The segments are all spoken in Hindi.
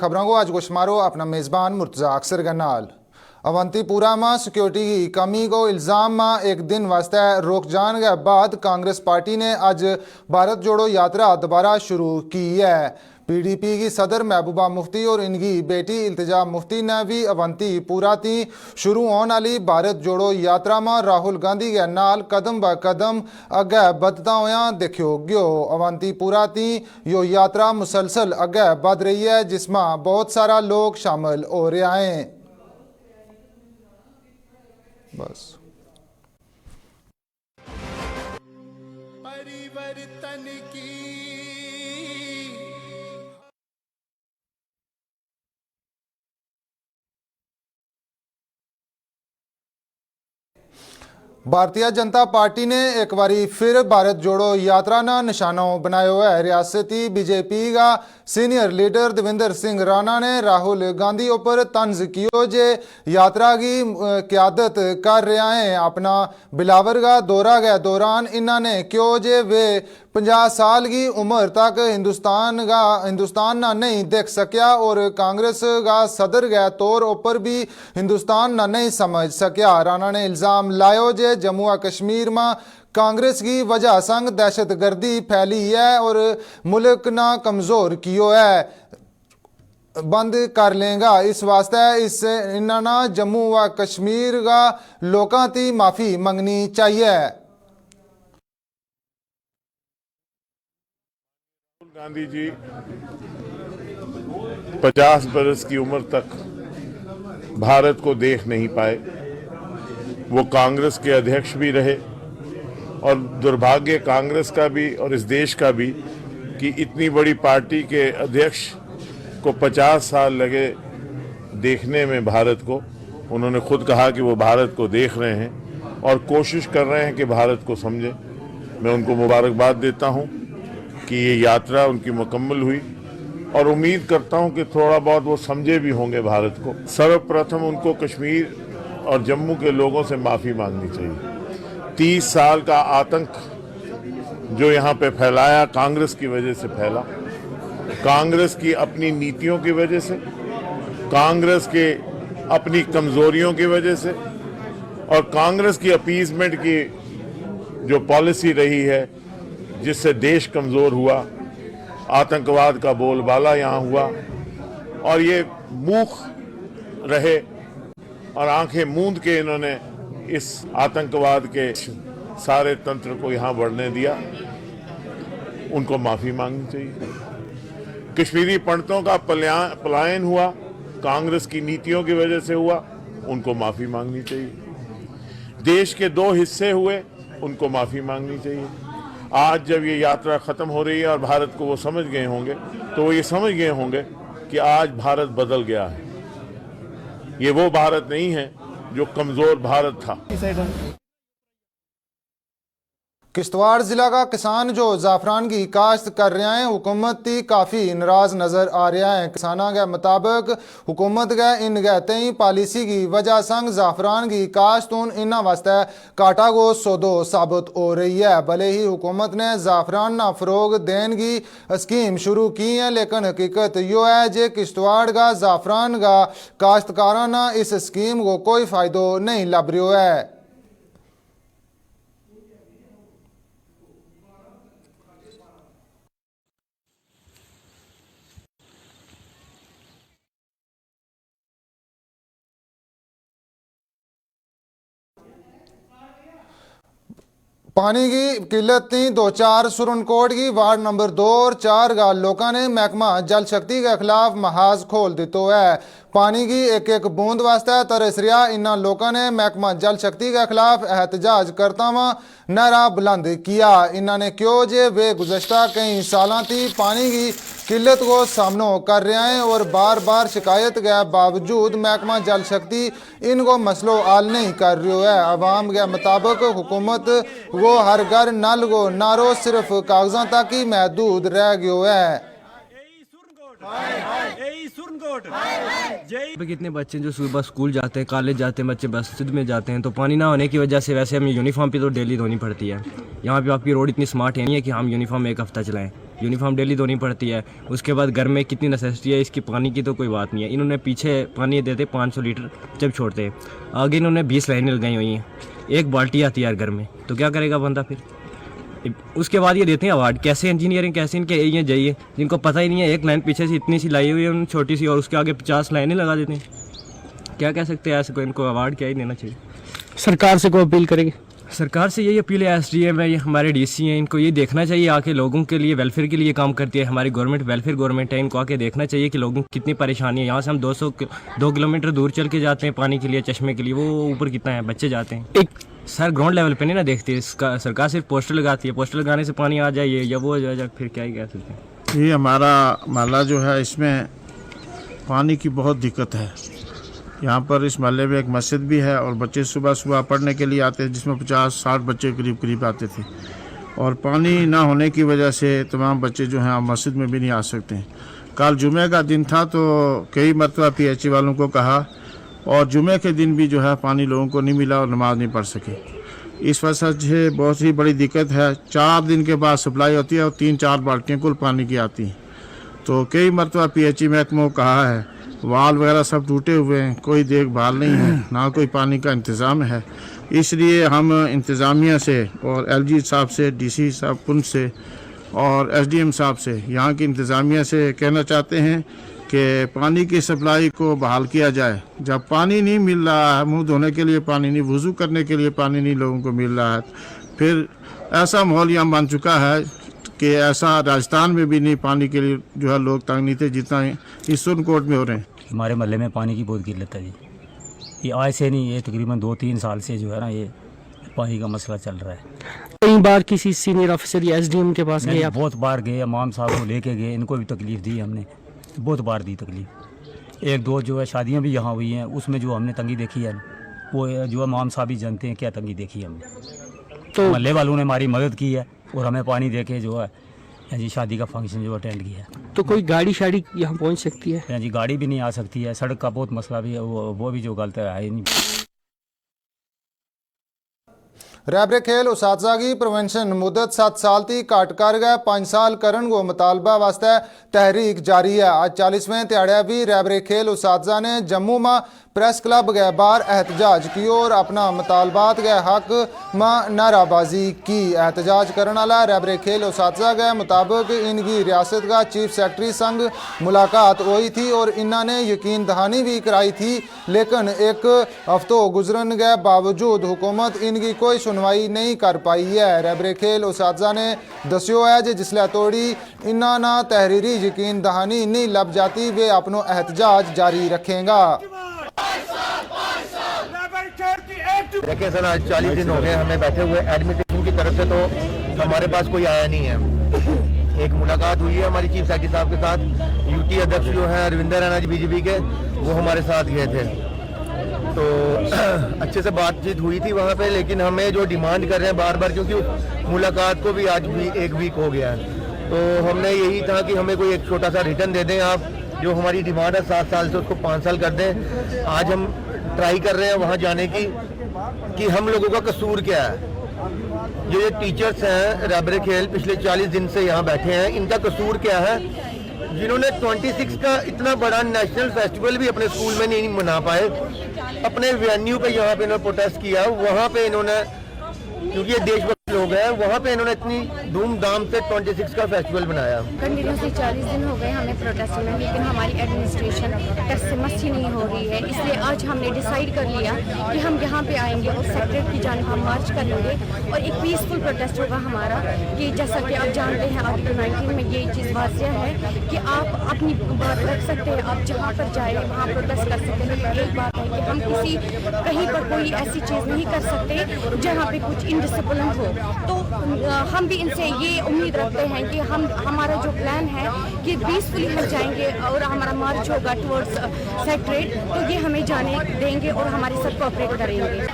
खबरों को आज गुशमारो अपना मेज़बान मुर्तज़ा अक्सर का नाल अवंतीपुरा में सिक्योरिटी की कमी को इल्ज़ाम में एक दिन वास्ते रोक जाने के बाद कांग्रेस पार्टी ने आज भारत जोड़ो यात्रा दोबारा शुरू की है। पीडीपी की सदर महबूबा मुफ्ती और इनकी बेटी इल्तिजा मुफ्ती ने भी अवंतीपुरा ती शुरू होने वाली भारत जोड़ो यात्रा में राहुल गांधी के नाल कदम ब कदम अगे बढ़ता हुआ देखो गयो। अवंतीपुरा ती यो यात्रा मुसलसल अगे बढ़ रही है जिसमें बहुत सारा लोग शामिल हो रहे हैं। बस परिवर्तन की भारतीय जनता पार्टी ने एक बारी फिर भारत जोड़ो यात्रा ना निशाना बनाया है। रियासती बीजेपी का सीनियर लीडर देवेंद्र सिंह राणा ने राहुल गांधी ऊपर तंज किया जे यात्रा की क्यादत कर रहे हैं। अपना बिलावर का दौरा के दौरान इन्होंने क्यों जे वे 50 साल की उम्र तक हिंदुस्तान ना नहीं देख सकिया और कांग्रेस का सदर के तौर पर भी हिंदुस्तान ना नहीं समझ सकिया। राणा ने इल्ज़ाम लाया जे जम्मू और कश्मीर में कांग्रेस की वजह संग दहशतगर्दी फैली है और मुल्क ना कमज़ोर कियो है बंद कर लेगा। इस वास्ते इससे इन्होंने जम्मू व कश्मीर का लोगों की माफ़ी मंगनी चाहिए। गांधी जी 50 बरस की उम्र तक भारत को देख नहीं पाए। वो कांग्रेस के अध्यक्ष भी रहे और दुर्भाग्य कांग्रेस का भी और इस देश का भी कि इतनी बड़ी पार्टी के अध्यक्ष को 50 साल लगे देखने में भारत को। उन्होंने खुद कहा कि वो भारत को देख रहे हैं और कोशिश कर रहे हैं कि भारत को समझें। मैं उनको मुबारकबाद देता हूं कि ये यात्रा उनकी मुकम्मल हुई और उम्मीद करता हूं कि थोड़ा बहुत वो समझे भी होंगे भारत को। सर्वप्रथम उनको कश्मीर और जम्मू के लोगों से माफ़ी मांगनी चाहिए। 30 साल का आतंक जो यहाँ पे फैलाया कांग्रेस की वजह से फैला, कांग्रेस की अपनी नीतियों की वजह से, कांग्रेस के अपनी कमज़ोरियों की वजह से और कांग्रेस की अपीजमेंट की जो पॉलिसी रही है जिससे देश कमज़ोर हुआ, आतंकवाद का बोलबाला यहाँ हुआ और ये मूक रहे और आंखें मूंद के इन्होंने इस आतंकवाद के सारे तंत्र को यहाँ बढ़ने दिया। उनको माफ़ी मांगनी चाहिए। कश्मीरी पंडितों का पलायन हुआ, कांग्रेस की नीतियों की वजह से हुआ, उनको माफ़ी मांगनी चाहिए। देश के 2 हिस्से हुए, उनको माफ़ी मांगनी चाहिए। आज जब ये यात्रा ख़त्म हो रही है और भारत को वो समझ गए होंगे तो वो ये समझ गए होंगे कि आज भारत बदल गया है। ये वो भारत नहीं है जो कमज़ोर भारत था। किश्तवाड़ जिला का किसान जो जाफरान की काश्त कर रहे हैं हुकूमत की काफ़ी नाराज नज़र आ रहा है। किसानों के मुताबिक हुकूमत के इन गहते पॉलिसी की वजह संग जाफरान की काश्त इन वास्ते काटा गो सौदो साबित हो रही है। भले ही हुकूमत ने जाफरान ना फरोग देने की स्कीम शुरू की है लेकिन हकीकत यो है जे किश्तवाड़ का जाफरान का काश्तकाराना इस स्कीम को कोई फ़ायदो नहीं लभ रहा है। पानी की किल्लत थी 2-4 सुरनकोट की वार्ड नंबर 2 और 4 का लोगों ने महकमा जल शक्ति के खिलाफ महाज खोल दितो है। पानी की एक एक बूंद वास्ते तरस रहा इन लोगों ने महकमा जल शक्ति के खिलाफ एहतजाज करता हुआ नारा बुलंद किया। इन्होंने क्यों जे वे गुज़श्ता कई सालों थी पानी की किल्लत को सामना कर रहे हैं और बार बार शिकायत के बावजूद महकमा जल शक्ति इनको मसलो हल नहीं कर रही है। अवाम के मुताबिक हुकूमत वो हर घर नल को नारो सिर्फ कागजां तक ही महदूद रह गया है। कितने बच्चे जो सुबह स्कूल जाते हैं, कॉलेज जाते हैं, बच्चे मस्जिद में जाते हैं तो पानी ना होने की वजह से वैसे हमें यूनिफॉर्म भी तो डेली धोनी पड़ती है। यहाँ पे आपकी रोड इतनी स्मार्ट है नहीं है कि हम यूनिफॉर्म एक हफ्ता चलाएं। यूनिफॉर्म डेली धोनी पड़ती है। उसके बाद घर में कितनी नेसेसिटी है इसकी, पानी की तो कोई बात नहीं है। इन्होंने पीछे पानी देते 500 लीटर जब छोड़ते हैं, आगे इन्होंने 20 लाइनें लगाई हुई हैं, एक बाल्टी आती है यार घर में, तो क्या करेगा बंदा फिर। उसके बाद ये देते हैं अवार्ड, कैसे इंजीनियरिंग, कैसे इनके ये जाइए जिनको पता ही नहीं है, एक लाइन पीछे से इतनी सी लाई हुई है छोटी सी और उसके आगे 50 लाइनें लगा देते हैं। क्या कह सकते हैं ऐसे को, इनको अवार्ड क्या ही देना चाहिए। सरकार से कोई अपील करेंगे? सरकार से यही अपील है, SDM है, ये हमारे DC हैं, इनको ये देखना चाहिए आके, लोगों के लिए वेलफेयर के लिए काम करती है हमारी गवर्नमेंट, वेलफेयर गवर्नमेंट है, इनको आके देखना चाहिए कि लोगों की कितनी परेशानी है। यहाँ से हम 2 किलोमीटर दूर चल के जाते हैं पानी के लिए, चश्मे के लिए, वो ऊपर कितना है, बच्चे जाते हैं। एक सर ग्राउंड लेवल पे नहीं ना देखती इसका, सरकार सिर्फ पोस्टर लगाती है, पोस्टर लगाने से पानी आ जाए या वो आ जाए, फिर क्या ही कह सकते हैं। ये हमारा महल्ला जो है इसमें पानी की बहुत दिक्कत है। यहाँ पर इस महल्ले में एक मस्जिद भी है और बच्चे सुबह सुबह पढ़ने के लिए आते हैं, जिसमें 50-60 बच्चे करीब करीब आते थे, और पानी ना होने की वजह से तमाम बच्चे जो हैं मस्जिद में भी नहीं आ सकते हैं। कल जुमे का दिन था तो कई मरतबा PHC वालों को कहा, और जुमे के दिन भी जो है पानी लोगों को नहीं मिला और नमाज नहीं पढ़ सके। इस वजह से बहुत ही बड़ी दिक्कत है। 4 दिन के बाद सप्लाई होती है और 3-4 बाल्टियाँ कुल पानी की आती हैं। तो कई मरतबा PHC महकमों को कहा है, वाल वगैरह सब टूटे हुए हैं, कोई देखभाल नहीं है, ना कोई पानी का इंतज़ाम है। इसलिए हम इंतज़ामिया से और LG साहब से, DC साहब पुंछ से और SDM साहब से, यहाँ की इंतज़ामिया से कहना चाहते हैं कि पानी की सप्लाई को बहाल किया जाए। जब पानी नहीं मिल रहा है, मुंह धोने के लिए पानी नहीं, वज़ू करने के लिए पानी नहीं लोगों को मिल रहा है, फिर ऐसा माहौल यहाँ बन चुका है कि ऐसा राजस्थान में भी नहीं पानी के लिए जो है लोग तंग नहीं थे जितना इस सुरनकोट में हो रहे हैं। हमारे मोहल्ले में पानी की बहुत किल्लत है जी। ये आज से नहीं, ये तकरीबन 2-3 साल से जो है ना ये पानी का मसला चल रहा है। कई बार किसी सीनियर ऑफिसर या SDM के पास गए आप? बहुत बार गए, इमाम साहब को लेके गए, इनको भी तकलीफ़ दी हमने, बहुत बार दी तकलीफ़। 1-2 जो है शादियाँ भी यहाँ हुई हैं, उसमें जो हमने तंगी देखी है वो जो इमाम साहब भी जानते हैं क्या तंगी देखी है हमने। तो मोहल्ले वालों ने हमारी मदद की है और हमें पानी दे के जो है जी शादी का फंक्शन जो अटेंड किया। तो कोई गाड़ी शाड़ी यहाँ पहुँच सकती है? जी गाड़ी भी नहीं आ सकती है, सड़क का बहुत मसला भी है, वो भी जो गलत है नहीं। रैबरे खेल उसातजा की प्रवेंशन मुद्दत 7 साल थी घट कर गए 5 साल करन को मुतालबा वास्ते तहरीक जारी है। आज 40वें त्याड़े भी रैबरे खेल उसातजा ने जम्मू में प्रेस क्लब गए बार एहतजाज की और अपना मुतालबात गए हक में नाराबाजी की। एहतजाज करने वाला रैबरे खेल उसातजा गए मुताबिक इनकी रियासत का चीफ सेक्रेटरी संग मुलाकात हुई थी और इन्होंने यकीन दहानी भी कराई थी, लेकिन एक हफ्तों गुजरन के बावजूद हुकूमत इनकी कोई सुनवाई नहीं कर पाई है। रैबरे खेल उसातजा ने दस्यो है कि जिसले तोड़ी इन्ना ना तहरीरी यकीन दहानी नहीं लब जाती वे अपनो एहतजाज जारी रखेगा। देखिए सर, आज 40 दिन हो गए हमें बैठे हुए, एडमिनिस्ट्रेशन की तरफ से तो हमारे पास कोई आया नहीं है। एक मुलाकात हुई है हमारी चीफ सेक्रेटरी साहब के साथ, UT अध्यक्ष जो है रविंदर रैना जी BJP के, वो हमारे साथ गए थे, तो अच्छे से बातचीत हुई थी वहाँ पे। लेकिन हमें जो डिमांड कर रहे हैं बार बार, क्योंकि उस मुलाकात को भी आज भी 1 वीक हो गया है, तो हमने यही था कि हमें कोई एक छोटा सा रिटर्न दे दें आप, जो हमारी डिमांड है 7 साल से उसको 5 साल कर दें। आज हम ट्राई कर रहे हैं वहाँ जाने की कि हम लोगों का कसूर क्या है। ये टीचर्स हैं रैबरे खेल पिछले 40 दिन से यहाँ बैठे हैं, इनका कसूर क्या है, जिन्होंने 26 का इतना बड़ा नेशनल फेस्टिवल भी अपने स्कूल में नहीं मना पाए, अपने वेन्यू पे यहाँ पे इन्होंने प्रोटेस्ट किया, वहाँ पे इन्होंने, क्योंकि ये देशभक्त लोग हैं, वहाँ पे इन्होंने इतनी धूमधाम से 26 का फेस्टिवल बनाया। कंटिन्यूसली 40 दिन हो गए हमें प्रोटेस्ट में, लेकिन हमारी एडमिनिस्ट्रेशन टस-से-मस ही नहीं हो रही है। इसलिए आज हमने डिसाइड कर लिया कि हम यहाँ पे आएंगे और सेक्रेटरीट की जानिब हम मार्च करेंगे और एक पीसफुल प्रोटेस्ट होगा हमारा। कि जैसा कि आप जानते हैं आर्टिकल 19 में ये चीज़ वाज़ेह है कि आप अपनी बात रख सकते हैं, आप जहाँ पर जाए वहाँ प्रोटेस्ट कर सकते हैं। लेकिन एक बात है कि हम कहीं पर कोई ऐसी चीज़ नहीं कर सकते जहाँ पे कुछ इनडिसिप्लिन हो। तो हम भी इनसे ये उम्मीद रखते हैं कि हमारा जो प्लान है कि पीसफुली हम जाएंगे और हमारा मार्च होगा टुवर्ड्स सेक्रेटरीट, तो ये हमें जाने देंगे और हमारे साथ कोऑपरेट करेंगे।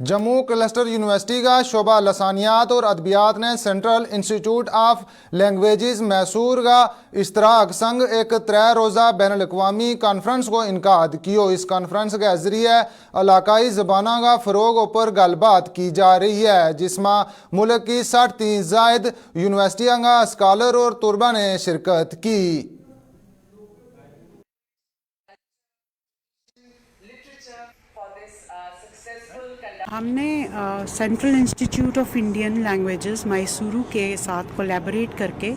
जम्मू क्लस्टर यूनिवर्सिटी का शोबा लसानियात और अदबियात ने central institute of languages Mysore का इश्तराक संग एक 3 रोज़ा बैनुल अक़वामी कॉन्फ्रेंस को इनकाद कियो। इस कॉन्फ्रेंस के जरिए इलाकाई ज़बानों का फ़रोग ऊपर गलबात की जा रही है, जिसमें मुल्क की 60 ती ज़ायद यूनिवर्सिटियों का स्कॉलर और तुलबा ने शिरकत की। हमने central institute of Indian languages Mysuru के साथ कोलैबोरेट करके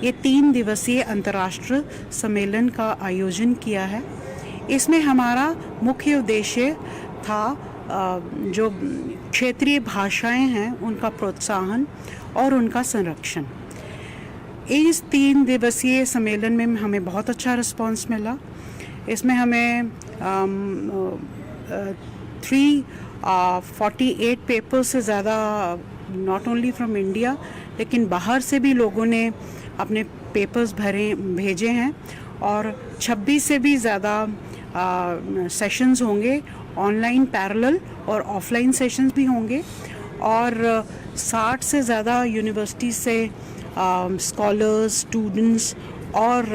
ये 3 दिवसीय अंतर्राष्ट्रीय सम्मेलन का आयोजन किया है। इसमें हमारा मुख्य उद्देश्य था जो क्षेत्रीय भाषाएं हैं उनका प्रोत्साहन और उनका संरक्षण। इस 3 दिवसीय सम्मेलन में हमें बहुत अच्छा रिस्पांस मिला। इसमें हमें 348 पेपर्स से ज़्यादा नॉट ओनली फ्रॉम इंडिया लेकिन बाहर से भी लोगों ने अपने पेपर्स भेजे हैं और 26 से भी ज़्यादा सेशंस होंगे, ऑनलाइन पैरेलल और ऑफलाइन सेशंस भी होंगे और 60 से ज़्यादा यूनिवर्सिटी से स्कॉलर्स, स्टूडेंट्स और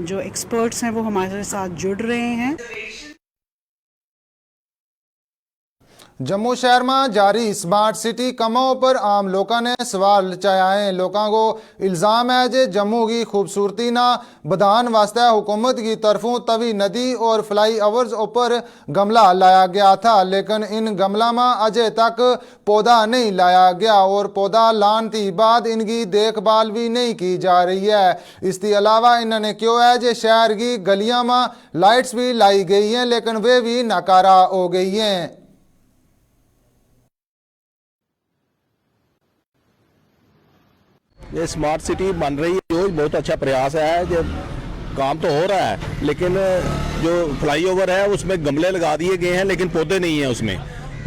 जो एक्सपर्ट्स हैं वो हमारे साथ जुड़ रहे हैं। जम्मू शहर में जारी स्मार्ट सिटी कमों पर आम लोगों ने सवाल चाहे। लोगों को इल्ज़ाम है कि जम्मू की खूबसूरती ना बदान वास्ते हुकूमत की तरफों तवी नदी और फ्लाई ओवर्स ऊपर गमला लाया गया था, लेकिन इन गमला में अजय तक पौधा नहीं लाया गया और पौधा लाने के बाद इनकी देखभाल भी नहीं की जा रही है। इसके अलावा इन्होंने क्यों है कि शहर की गलियां में लाइट्स भी लाई गई हैं लेकिन वे भी नाकारा हो गई हैं। ये स्मार्ट सिटी बन रही है जो बहुत अच्छा प्रयास है, जो काम तो हो रहा है लेकिन जो फ्लाईओवर है उसमें गमले लगा दिए गए हैं लेकिन पौधे नहीं हैं। उसमें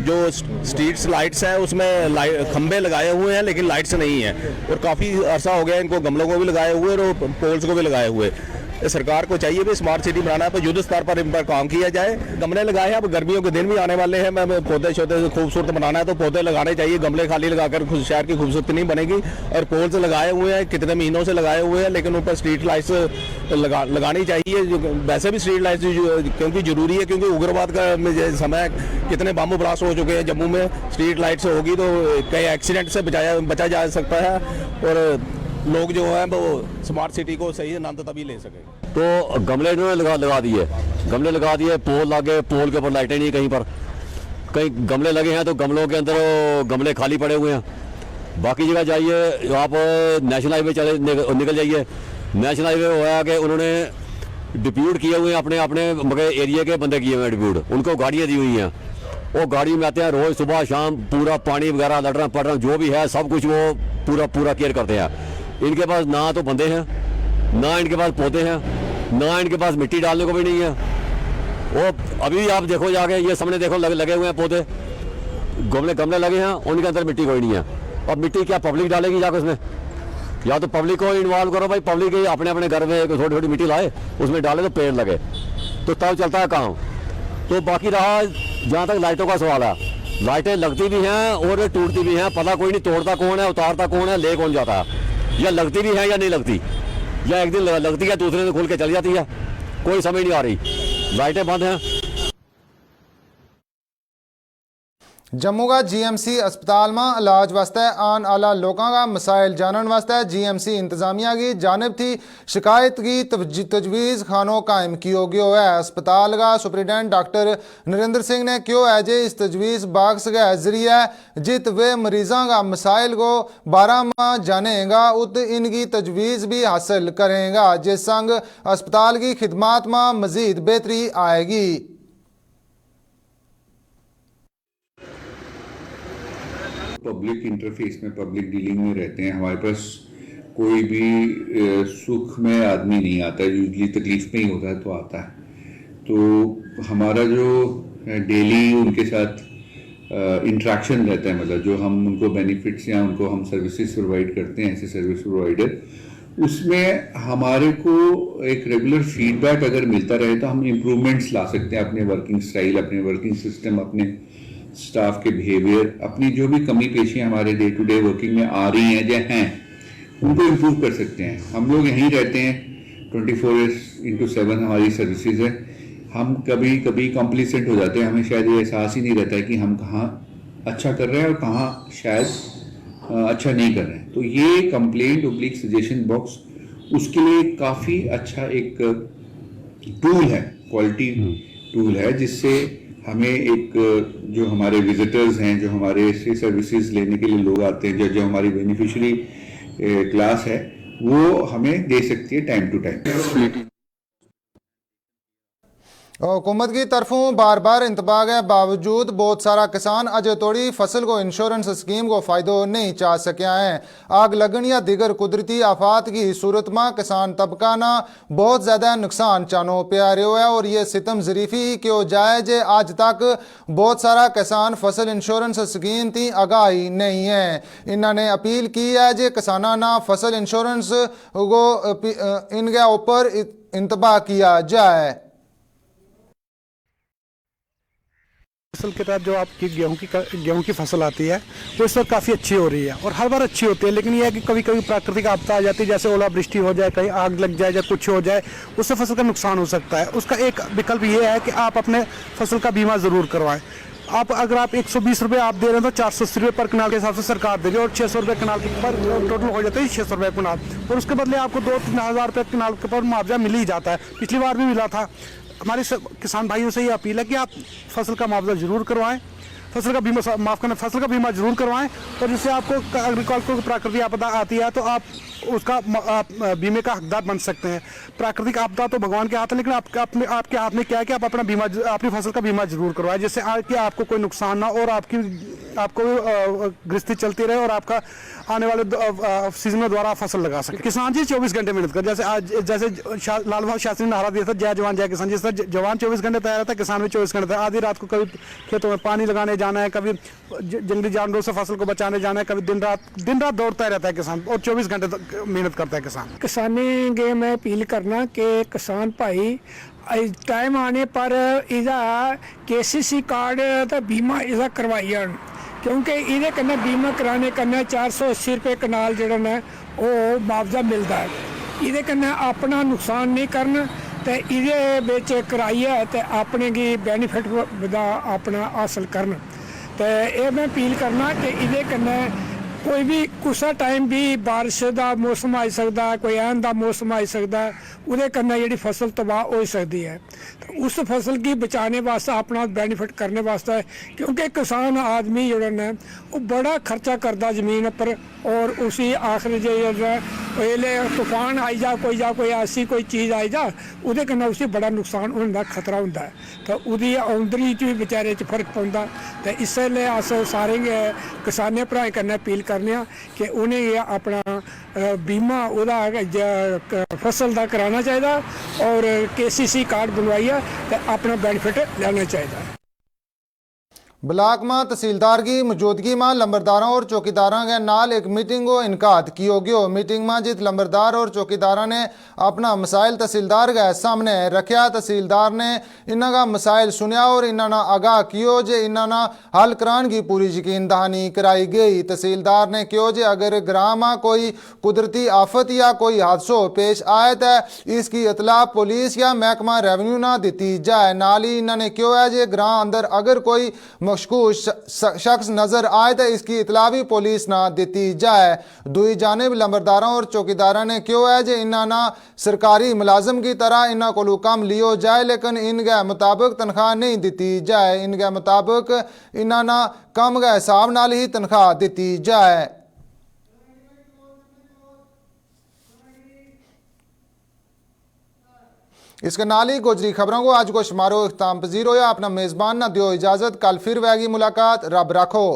जो स्ट्रीट्स लाइट्स है उसमें खंबे लगाए हुए हैं लेकिन लाइट्स नहीं है और काफ़ी अरसा हो गया इनको गमलों को भी लगाए हुए और पोल्स को भी लगाए हुए। सरकार को चाहिए भी स्मार्ट सिटी बनाना है तो युद्ध स्तर पर इन पर काम किया जाए। गमले लगाए हैं, अब गर्मियों के दिन भी आने वाले हैं, मैं पौधे शौधे खूबसूरत बनाना है तो पौधे लगाने चाहिए। गमले खाली लगाकर शहर की खूबसूरती नहीं बनेगी। और पोल्स लगाए हुए हैं, कितने महीनों से लगाए हुए हैं लेकिन ऊपर स्ट्रीट लाइट्स लगानी चाहिए। वैसे भी स्ट्रीट लाइट्स क्योंकि जरूरी है, क्योंकि उग्रवाद का समय कितने बम ब्लास्ट हो चुके हैं जम्मू में। स्ट्रीट लाइट्स होगी तो कई एक्सीडेंट से बचा जा सकता है और लोग जो है वो स्मार्ट सिटी को सही आनंद तभी ले सके। तो गमले इन्होंने लगा दिए, गमले लगा दिए, पोल लगे, पोल के ऊपर लाइटें नहीं, कहीं पर कहीं गमले लगे हैं तो गमलों के अंदर गमले खाली पड़े हुए हैं। बाकी जगह जाइए, आप नेशनल हाईवे निकल जाइए, नेशनल हाईवे होया कि उन्होंने डिप्यूट किए हुए हैं, अपने अपने एरिया के बंदे किए हुए हैं डिप्यूट, उनको गाड़ियाँ दी हुई हैं। वो गाड़ी में आते हैं रोज़ सुबह शाम, पूरा पानी वगैरह लड़ पड़ जो भी है सब कुछ वो पूरा केयर करते हैं। इनके पास ना तो बंदे हैं, ना इनके पास पौधे हैं, ना इनके पास मिट्टी डालने को भी नहीं है। वो अभी आप देखो जाके, ये सामने देखो लगे हुए हैं पौधे, गमले लगे हैं, उनके अंदर मिट्टी कोई नहीं है। अब मिट्टी क्या पब्लिक डालेगी जाकर उसमें? या तो पब्लिक को इन्वॉल्व करो भाई, पब्लिक अपने अपने घर में थोड़ी थोड़ी मिट्टी लाए, उसमें डाले तो पेड़ लगे तो तब चलता है काम। तो बाकी रहा जहाँ तक लाइटों का सवाल है, लाइटें लगती भी हैं और टूटती भी हैं, पता कोई नहीं तोड़ता कौन है, उतारता कौन है, ले कौन जाता है। या लगती भी है या नहीं लगती, या एक दिन लगती है दूसरे दिन खुल के चली जाती है, कोई समझ नहीं आ रही। लाइटें बंद हैं। जम्मू का जीएमसी अस्पताल में इलाज वास्ते आन आला लोगों का मसाइल जानने वास्ते जीएमसी इंतजामिया की जानिब थी शिकायत की तजवीज़ खानों कायम किया गया है। अस्पताल का सुप्रिटेंडेंट डॉक्टर नरेंद्र सिंह ने क्यों है जे इस तजवीज़ बाक्स के जरिए जित वे मरीजों का मसाइल को 12 माह जानेगा उत इनकी तजवीज़ भी हासिल करेगा, जिस संग अस्पताल की खिदमात में मज़ीद बेहतरी आएगी। पब्लिक इंटरफेस में, पब्लिक डीलिंग में रहते हैं। हमारे पास कोई भी सुख में आदमी नहीं आता है, यूजली तकलीफ में ही होता है तो आता है। तो हमारा जो डेली उनके साथ इंटरेक्शन रहता है, मतलब जो हम उनको बेनिफिट्स या उनको हम सर्विसेज प्रोवाइड करते हैं ऐसे सर्विस प्रोवाइडर, उसमें हमारे को एक रेगुलर फीडबैक अगर मिलता रहे तो हम इम्प्रूवमेंट्स ला सकते हैं अपने वर्किंग स्टाइल, अपने वर्किंग सिस्टम, अपने स्टाफ के बिहेवियर, अपनी जो भी कमी पेशियां हमारे डे टू डे वर्किंग में आ रही हैं या हैं, उनको इम्प्रूव कर सकते हैं। हम लोग यहीं रहते हैं, 24/7 हमारी सर्विसेज है। हम कभी कभी कॉम्प्लिसेंट हो जाते हैं, हमें शायद ये एहसास ही नहीं रहता है कि हम कहाँ अच्छा कर रहे हैं और कहाँ शायद अच्छा नहीं कर रहे हैं। तो ये कंप्लेंट / सजेशन बॉक्स उसके लिए काफ़ी अच्छा एक टूल है, क्वालिटी टूल है, जिससे हमें एक जो हमारे विजिटर्स हैं, जो हमारे से सर्विसेज लेने के लिए लोग आते हैं, जो हमारी बेनिफिशियरी क्लास है, वो हमें दे सकती है टाइम टू टाइम। हुकूमत की तरफों बार बार इंतबा के बावजूद बहुत सारा किसान अजय तोड़ी फसल को इंश्योरेंस स्कीम को फ़ायदो नहीं चाह सकिया हैं। आग लगन या दिगर कुदरती आफात की सूरत में किसान तबका ना बहुत ज़्यादा नुकसान चानो प्यारे हुआ है और ये सितम ज़रीफ़ी क्यों जाए जे आज तक बहुत सारा किसान फसल इंश्योरेंस स्कीम थी आगाही नहीं है। इन्होंने अपील की है जे किसाना ना फसल इंश्योरेंस को इनके ऊपर इंतबा किया जाए। फसल के तहत जो आपकी गेहूं की फसल आती है वो इस वक्त काफ़ी अच्छी हो रही है और हर बार अच्छी होती है, लेकिन यह है कि कभी कभी प्राकृतिक आपदा आ जाती है, जैसे ओलावृष्टि हो जाए, कहीं आग लग जाए या कुछ हो जाए, उससे फसल का नुकसान हो सकता है। उसका एक विकल्प ये है कि आप अपने फसल का बीमा ज़रूर करवाएं। अगर आप 120 रुपये आप दे रहे हैं तो 480 रुपये पर कनाल के हिसाब से सरकार दे रही है और 600 रुपये कनाल के पर टोटल हो जाता है 600 रुपये कनाल, और उसके बदले आपको 2-3 हज़ार रुपये कनाल के पर मुआवजा मिल ही जाता है। पिछली बार भी मिला था। हमारे किसान भाइयों से ये अपील है कि आप फसल का मुआवजा जरूर करवाएं, फसल का बीमा जरूर करवाएं, और जिससे आपको अग्रिकल्चर को प्राकृतिक आपदा आती है तो आप उसका बीमे का हकदार बन सकते हैं। प्राकृतिक आपदा तो भगवान के हाथ है, लेकिन आपके हाथ में क्या है कि आप अपनी फसल का बीमा जरूर करवाएं, जिससे कि आपको कोई नुकसान ना और आपको गृहस्थी चलती रहे और आपका आने वाले सीजन में दोबारा फसल लगा सके। किसान जी 24 घंटे मेहनत कर, जैसे लाल बहादुर शास्त्री ने नारा दिया था, जय जवान जय किसान। जिस तरह जवान 24 घंटे तैयार रहता है, किसान भी 24 घंटे तैयार। आधी रात को कभी खेतों में पानी लगाने जाना है, कभी जंगली जानवरों से फसल को बचाने जाना है, कभी दिन रात दौड़ता रहता है किसान, और 24 घंटे तक मेहनत करता है किसान। किसानी के मैं अपील करना कि किसान भाई टाइम आने पर इसका KCC कार्ड तो बीमा इसका करवाई जान, क्योंकि ये कन्नै बीमा कराने कन्नै 480 रुपये कनाल जो वो मुआवजा मिलता है। ये कन्नै अपना नुकसान नहीं करन तो ये कराइए तो अपने की बेनीफिट अपना हासिल करन। तो ये मैं अपील करना कि ये कन्नै कोई भी कुसा टाइम भी बारिश का मौसम आई सकता है, कोई ऐन का मौसम आई सकता है, उहदे कन्नै जिहड़ी फसल तबाह हो सकती है। तो उस फसल की बचाने वास्ते अपना बेनीफिट करने वास्ते, क्योंकि किसान आदमी जो है वो बड़ा खर्चा करता ज़मीन पर, और उसी आखिर जो तूफान आई जा कोई ऐसी कोई चीज़ आई जा, उहदे कन्नै उसी बड़ा नुकसान होने का खतरा होंदा है। तो उहदी आमदनी च भी बेचारे च फर्क पौंदा। तो इसलिए अस सारे किसाने भ्राएं कन्नै अपील करने कि उन्हें अपना बीमा फसल का कराना चाहिए और KCC कार्ड बनवाइए तो अपना बेनिफिट लेना चाहिए। ब्लाक में तहसीलदार की मौजूदगी में लंबरदारों और चौकीदारों के नाल एक मीटिंग को इनकाद किया गया। मीटिंग में जित लंबरदार और चौकीदारों ने अपना मसाइल तहसीलदार के सामने रखा। तहसीलदार ने इन्होंने मसाइल सुनिया और इन्होंने आगाह किया जो इन्होंने हल कराने की पूरी यकीन दहानी कराई गई। तहसीलदार ने कहो जो अगर ग्राम में कोई कुदरती आफत या कोई हादसो पेश आए तो इसकी इतला पुलिस या महकमा रेवन्यू ना दी जाए। नाल ही इन्होंने कहो है जो ग्राम अंदर अगर कोई मशकूक शख्स नजर आए तो इसकी इतला भी पुलिस ना दी जाए। दूसरी जानिब लंबरदारों और चौकीदारों ने क्यों है जो इन्होंने सरकारी मुलाजम की तरह इन्हों को काम लियो जाए, लेकिन इनके मुताबिक तनख्वाह नहीं दी जाए। इनके मुताबिक इन्होंने कम के हिसाब नाल ही तनख्वाह दी जाए। इसके नाल ही गोजरी खबरों को आज को शुमारो इख्ताम पजीर होया। अपना मेज़बान ना दियो इजाज़त, कल फिर वैगी मुलाकात, रब रखो।